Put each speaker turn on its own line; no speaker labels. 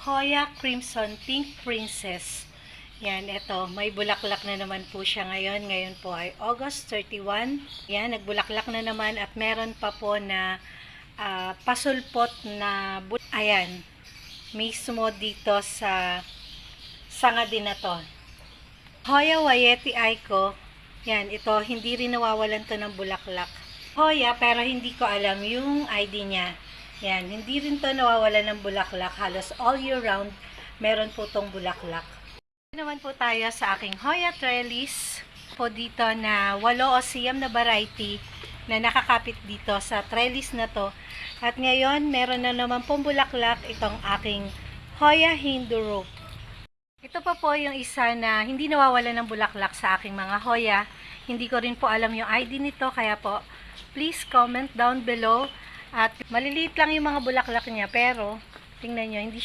Hoya Crimson Pink Princess. Yan, ito, may bulaklak na naman po siya ngayon. Ngayon po ay August 31. Yan, nagbulaklak na naman at meron pa po na pasulpot na ayan, mismo dito sa sanga din na to. Hoya Wayeti Aiko. Yan, ito, hindi rin nawawalan to ng bulaklak. Hoya, pero hindi ko alam yung ID niya. Yan, hindi rin to nawawalan ng bulaklak. Halos all year round, meron po tong bulaklak. Naman po tayo sa aking Hoya trellis po dito na 8 o 9 na variety na nakakapit dito sa trellis na to. At ngayon, meron na naman pong bulaklak itong aking Hoya Hinduro. Ito pa po yung isa na hindi nawawala ng bulaklak sa aking mga Hoya. Hindi ko rin po alam yung ID nito, kaya po please comment down below. At maliliit lang yung mga bulaklak niya, pero tingnan nyo, hindi